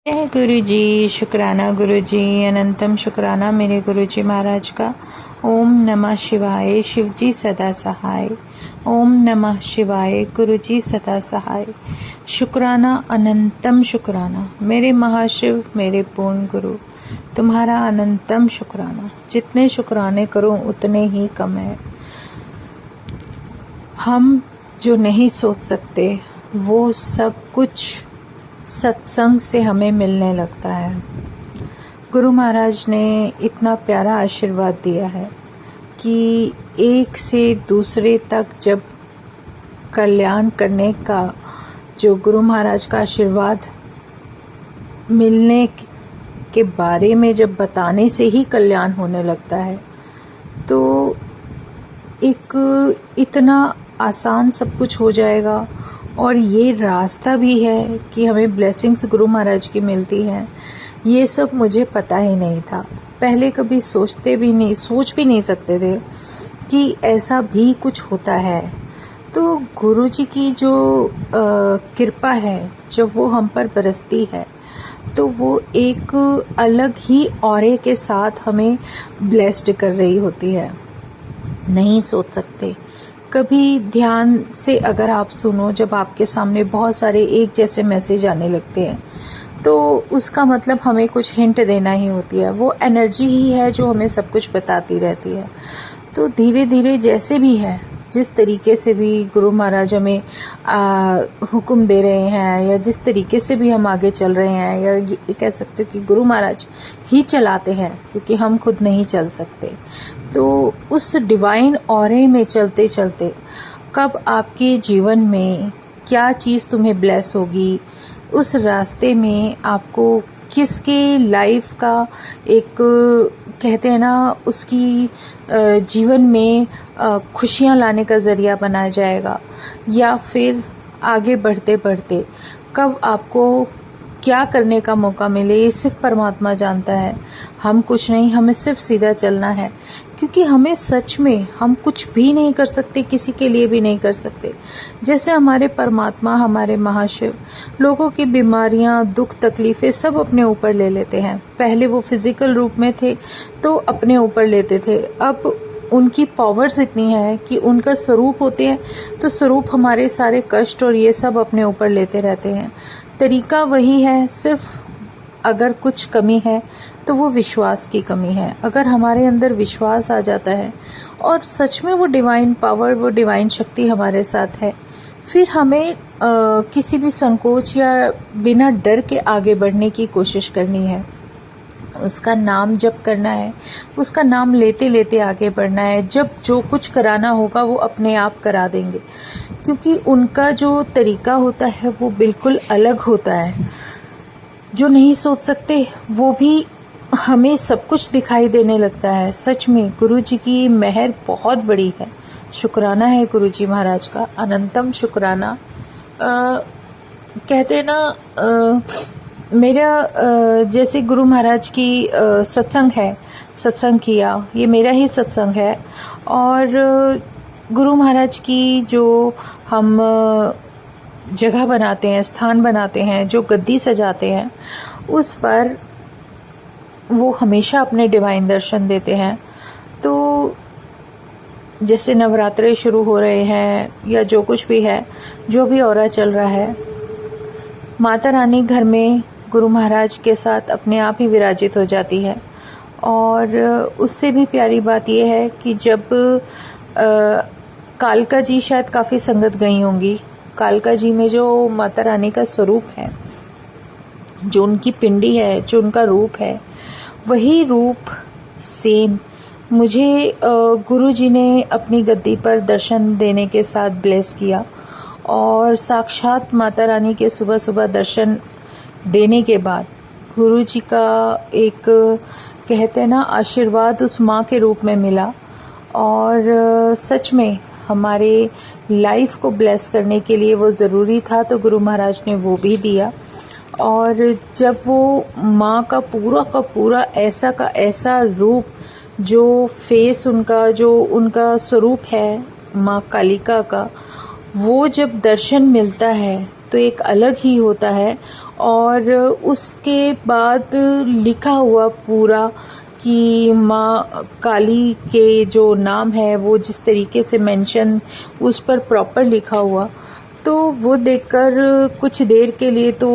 जय गुरु जी। शुक्राना गुरु जी, अनंतम शुक्राना मेरे गुरु जी महाराज का। ओम नमः शिवाय, शिव जी सदा सहाय। ओम नमः शिवाय, गुरु जी सदा सहाय। शुक्राना अनंतम शुक्राना मेरे महाशिव, मेरे पूर्ण गुरु, तुम्हारा अनंतम शुक्राना। जितने शुक्राने करूं उतने ही कम है। हम जो नहीं सोच सकते वो सब कुछ सत्संग से हमें मिलने लगता है। गुरु महाराज ने इतना प्यारा आशीर्वाद दिया है कि एक से दूसरे तक जब कल्याण करने का जो गुरु महाराज का आशीर्वाद मिलने के बारे में जब बताने से ही कल्याण होने लगता है, तो एक इतना आसान सब कुछ हो जाएगा। और ये रास्ता भी है कि हमें ब्लेसिंग्स गुरु महाराज की मिलती हैं, ये सब मुझे पता ही नहीं था। पहले कभी सोच भी नहीं सकते थे कि ऐसा भी कुछ होता है। तो गुरु जी की जो कृपा है, जब वो हम पर बरसती है, तो वो एक अलग ही ऑरे के साथ हमें ब्लेस्ड कर रही होती है। नहीं सोच सकते। कभी ध्यान से अगर आप सुनो, जब आपके सामने बहुत सारे एक जैसे मैसेज आने लगते हैं, तो उसका मतलब हमें कुछ हिंट देना ही होती है। वो एनर्जी ही है जो हमें सब कुछ बताती रहती है। तो धीरे धीरे जैसे भी है, जिस तरीके से भी गुरु महाराज हमें हुक्म दे रहे हैं, या जिस तरीके से भी हम आगे चल रहे हैं, या ये कह सकते हो कि गुरु महाराज ही चलाते हैं, क्योंकि हम खुद नहीं चल सकते। तो उस डिवाइन ऑरे में चलते चलते कब आपके जीवन में क्या चीज़ तुम्हें ब्लेस होगी, उस रास्ते में आपको किसके लाइफ का एक कहते हैं ना, उसकी जीवन में खुशियाँ लाने का ज़रिया बनाया जाएगा, या फिर आगे बढ़ते बढ़ते कब आपको क्या करने का मौका मिले, ये सिर्फ परमात्मा जानता है। हम कुछ नहीं, हमें सिर्फ सीधा चलना है, क्योंकि हमें सच में हम कुछ भी नहीं कर सकते, किसी के लिए भी नहीं कर सकते। जैसे हमारे परमात्मा, हमारे महाशिव, लोगों की बीमारियां, दुख, तकलीफ़ें सब अपने ऊपर ले लेते हैं। पहले वो फिजिकल रूप में थे तो अपने ऊपर लेते थे, अब उनकी पावर्स इतनी है कि उनका स्वरूप होते हैं, तो स्वरूप हमारे सारे कष्ट और ये सब अपने ऊपर लेते रहते हैं। तरीका वही है, सिर्फ अगर कुछ कमी है तो वो विश्वास की कमी है। अगर हमारे अंदर विश्वास आ जाता है और सच में वो डिवाइन पावर, वो डिवाइन शक्ति हमारे साथ है, फिर हमें किसी भी संकोच या बिना डर के आगे बढ़ने की कोशिश करनी है। उसका नाम जप करना है, उसका नाम लेते लेते आगे बढ़ना है। जब जो कुछ कराना होगा वो अपने आप करा देंगे, क्योंकि उनका जो तरीका होता है वो बिल्कुल अलग होता है। जो नहीं सोच सकते वो भी हमें सब कुछ दिखाई देने लगता है। सच में गुरु जी की मेहर बहुत बड़ी है। शुक्राना है गुरु जी महाराज का, अनंतम शुक्राना। कहते हैं ना, मेरा जैसे गुरु महाराज की सत्संग है, सत्संग किया, ये मेरा ही सत्संग है। और गुरु महाराज की जो हम जगह बनाते हैं, स्थान बनाते हैं, जो गद्दी सजाते हैं, उस पर वो हमेशा अपने डिवाइन दर्शन देते हैं। तो जैसे नवरात्रे शुरू हो रहे हैं, या जो कुछ भी है, जो भी ऑरा चल रहा है, माता रानी घर में गुरु महाराज के साथ अपने आप ही विराजित हो जाती है। और उससे भी प्यारी बात यह है कि जब कालका जी, शायद काफ़ी संगत गई होंगी, कालका जी में जो माता रानी का स्वरूप है, जो उनकी पिंडी है, जो उनका रूप है, वही रूप सेम मुझे गुरु जी ने अपनी गद्दी पर दर्शन देने के साथ ब्लेस किया। और साक्षात माता रानी के सुबह सुबह दर्शन देने के बाद गुरु जी का एक कहते हैं ना आशीर्वाद उस माँ के रूप में मिला। और सच में हमारे लाइफ को ब्लेस करने के लिए वो ज़रूरी था, तो गुरु महाराज ने वो भी दिया। और जब वो माँ का पूरा ऐसा का ऐसा रूप, जो फेस उनका, जो उनका स्वरूप है माँ कालिका का, वो जब दर्शन मिलता है तो एक अलग ही होता है। और उसके बाद लिखा हुआ पूरा कि माँ काली के जो नाम है वो जिस तरीके से मेंशन उस पर प्रॉपर लिखा हुआ, तो वो देखकर कुछ देर के लिए तो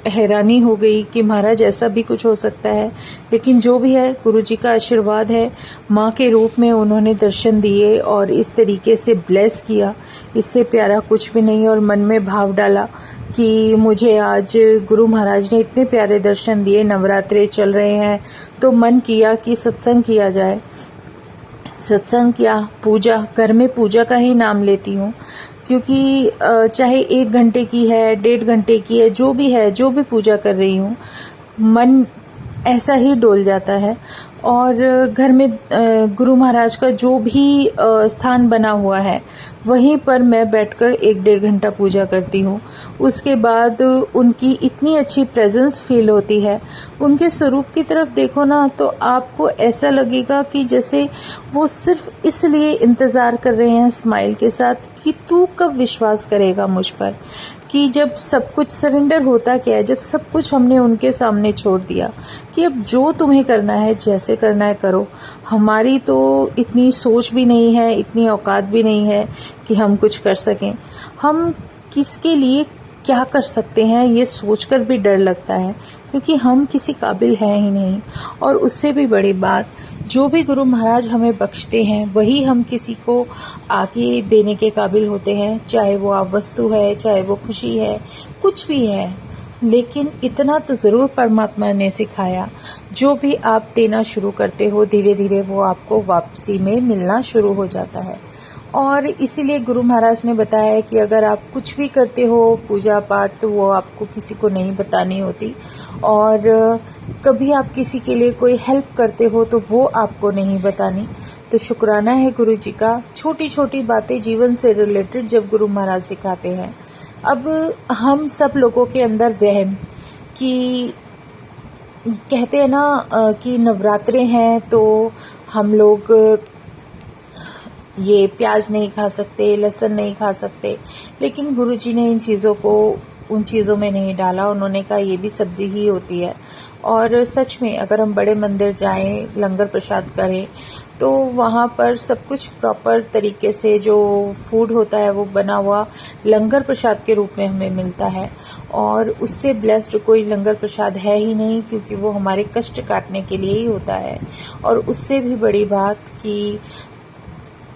हैरानी हो गई कि महाराज ऐसा भी कुछ हो सकता है। लेकिन जो भी है, गुरुजी का आशीर्वाद है, माँ के रूप में उन्होंने दर्शन दिए और इस तरीके से ब्लेस किया। इससे प्यारा कुछ भी नहीं। और मन में भाव डाला कि मुझे आज गुरु महाराज ने इतने प्यारे दर्शन दिए, नवरात्रे चल रहे हैं, तो मन किया कि सत्संग किया जाए। सत्संग किया, पूजा, घर में पूजा का ही नाम लेती हूँ, क्योंकि चाहे 1 घंटे की है, 1.5 घंटे की है, जो भी है, जो भी पूजा कर रही हूँ, मन ऐसा ही डोल जाता है। और घर में गुरु महाराज का जो भी स्थान बना हुआ है, वहीं पर मैं बैठकर 1-1.5 घंटा पूजा करती हूँ। उसके बाद उनकी इतनी अच्छी प्रेजेंस फील होती है। उनके स्वरूप की तरफ देखो ना, तो आपको ऐसा लगेगा कि जैसे वो सिर्फ इसलिए इंतज़ार कर रहे हैं स्माइल के साथ कि तू कब विश्वास करेगा मुझ पर। कि जब सब कुछ सरेंडर होता क्या है, जब सब कुछ हमने उनके सामने छोड़ दिया कि अब जो तुम्हें करना है, जैसे करना है करो। हमारी तो इतनी सोच भी नहीं है, इतनी औकात भी नहीं है कि हम कुछ कर सकें। हम किसके लिए क्या कर सकते हैं ये सोचकर भी डर लगता है, क्योंकि हम किसी काबिल हैं ही नहीं। और उससे भी बड़ी बात, जो भी गुरु महाराज हमें बख्शते हैं वही हम किसी को आगे देने के काबिल होते हैं। चाहे वो आप वस्तु है, चाहे वो खुशी है, कुछ भी है। लेकिन इतना तो ज़रूर परमात्मा ने सिखाया, जो भी आप देना शुरू करते हो, धीरे धीरे वो आपको वापसी में मिलना शुरू हो जाता है। और इसीलिए गुरु महाराज ने बताया है कि अगर आप कुछ भी करते हो पूजा पाठ, तो वो आपको किसी को नहीं बतानी होती। और कभी आप किसी के लिए कोई हेल्प करते हो तो वो आपको नहीं बतानी। तो शुक्राना है गुरु जी का, छोटी छोटी बातें जीवन से रिलेटेड जब गुरु महाराज सिखाते हैं। अब हम सब लोगों के अंदर वहम कि कहते हैं ना कि नवरात्रे हैं तो हम लोग ये प्याज नहीं खा सकते, लहसुन नहीं खा सकते। लेकिन गुरुजी ने इन चीज़ों को उन चीज़ों में नहीं डाला। उन्होंने कहा ये भी सब्ज़ी ही होती है। और सच में अगर हम बड़े मंदिर जाएं, लंगर प्रसाद करें, तो वहाँ पर सब कुछ प्रॉपर तरीके से जो फूड होता है वो बना हुआ लंगर प्रसाद के रूप में हमें मिलता है। और उससे ब्लेस्ड कोई लंगर प्रसाद है ही नहीं, क्योंकि वो हमारे कष्ट काटने के लिए ही होता है। और उससे भी बड़ी बात कि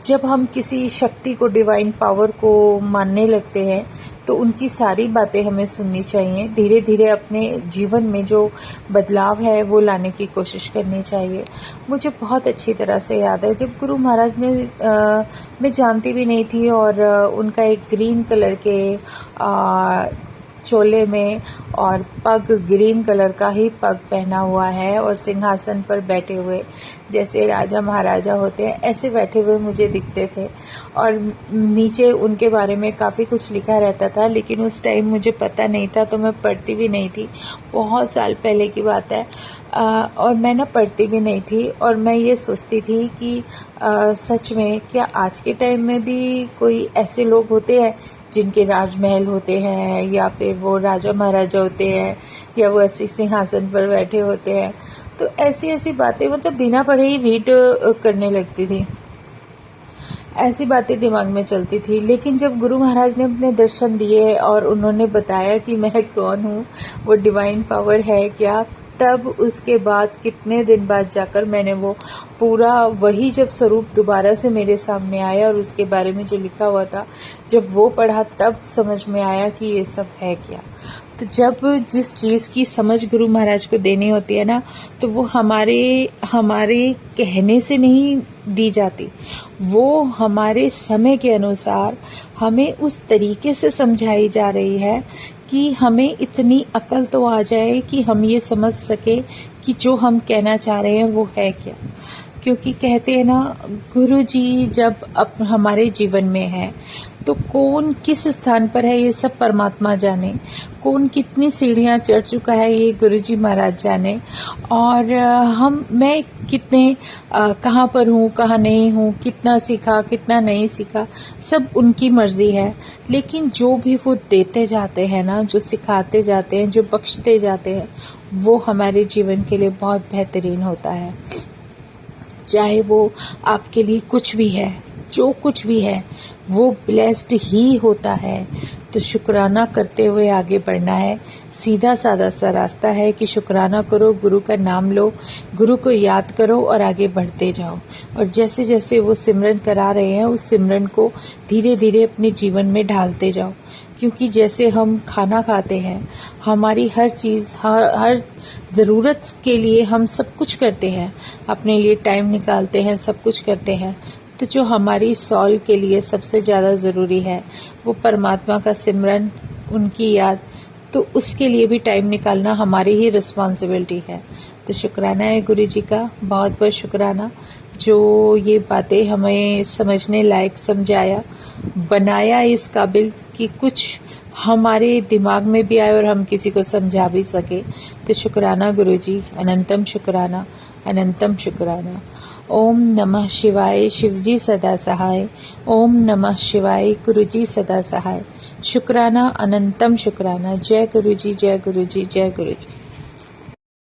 जब हम किसी शक्ति को, डिवाइन पावर को मानने लगते हैं, तो उनकी सारी बातें हमें सुननी चाहिए। धीरे धीरे अपने जीवन में जो बदलाव है वो लाने की कोशिश करनी चाहिए। मुझे बहुत अच्छी तरह से याद है जब गुरु महाराज ने मैं जानती भी नहीं थी, और उनका एक ग्रीन कलर के चोले में और पग ग्रीन कलर का ही पग पहना हुआ है, और सिंहासन पर बैठे हुए जैसे राजा महाराजा होते हैं ऐसे बैठे हुए मुझे दिखते थे। और नीचे उनके बारे में काफ़ी कुछ लिखा रहता था, लेकिन उस टाइम मुझे पता नहीं था, तो मैं पढ़ती भी नहीं थी। बहुत साल पहले की बात है। और मैं ना पढ़ती भी नहीं थी, और मैं ये सोचती थी कि सच में क्या आज के टाइम में भी कोई ऐसे लोग होते हैं जिनके राजमहल होते हैं, या फिर वो राजा महाराजा होते हैं, या वो ऐसे सिंहासन पर बैठे होते हैं। तो ऐसी ऐसी बातें मतलब बिना पढ़े ही रीड करने लगती थी, ऐसी बातें दिमाग में चलती थी। लेकिन जब गुरु महाराज ने अपने दर्शन दिए और उन्होंने बताया कि मैं कौन हूँ, वो डिवाइन पावर है क्या, तब उसके बाद कितने दिन बाद जाकर मैंने वो पूरा वही जब स्वरूप दोबारा से मेरे सामने आया और उसके बारे में जो लिखा हुआ था, जब वो पढ़ा तब समझ में आया कि ये सब है क्या। तो जब जिस चीज़ की समझ गुरु महाराज को देनी होती है ना, तो वो हमारे कहने से नहीं दी जाती, वो हमारे समय के अनुसार हमें उस तरीके से समझाई जा रही है कि हमें इतनी अकल तो आ जाए कि हम ये समझ सके कि जो हम कहना चाह रहे हैं वो है क्या। क्योंकि कहते हैं ना, गुरु जी जब अब हमारे जीवन में है तो कौन किस स्थान पर है ये सब परमात्मा जाने, कौन कितनी सीढ़ियाँ चढ़ चुका है ये गुरुजी महाराज जाने, और मैं कितने कहाँ पर हूँ कहाँ नहीं हूँ, कितना सीखा कितना नहीं सीखा, सब उनकी मर्ज़ी है। लेकिन जो भी वो देते जाते हैं ना, जो सिखाते जाते हैं, जो बख्शते जाते हैं, वो हमारे जीवन के लिए बहुत बेहतरीन होता है। चाहे वो आपके लिए कुछ भी है, जो कुछ भी है वो ब्लेस्ड ही होता है। तो शुक्राना करते हुए आगे बढ़ना है। सीधा साधा सा रास्ता है कि शुक्राना करो, गुरु का नाम लो, गुरु को याद करो और आगे बढ़ते जाओ। और जैसे जैसे वो सिमरन करा रहे हैं उस सिमरन को धीरे धीरे अपने जीवन में ढालते जाओ। क्योंकि जैसे हम खाना खाते हैं, हमारी हर चीज़ हर ज़रूरत के लिए हम सब कुछ करते हैं, अपने लिए टाइम निकालते हैं, सब कुछ करते हैं। तो जो हमारी सॉल के लिए सबसे ज़्यादा ज़रूरी है वो परमात्मा का सिमरन, उनकी याद, तो उसके लिए भी टाइम निकालना हमारी ही रिस्पॉन्सिबिलिटी है। तो शुक्राना है गुरु जी का, बहुत बहुत शुक्राना जो ये बातें हमें समझने लायक समझाया, बनाया इस काबिल कि कुछ हमारे दिमाग में भी आए और हम किसी को समझा भी सके। तो शुक्राना गुरु जी, अनंतम शुक्राना, अनंतम शुक्राना। ओम नमः शिवाय, शिवजी सदा सहाय। ओम नमः शिवाय, गुरुजी सदा सहाय। शुक्राना, अनंतम शुक्राना। जय गुरुजी, जय गुरुजी, जय गुरुजी।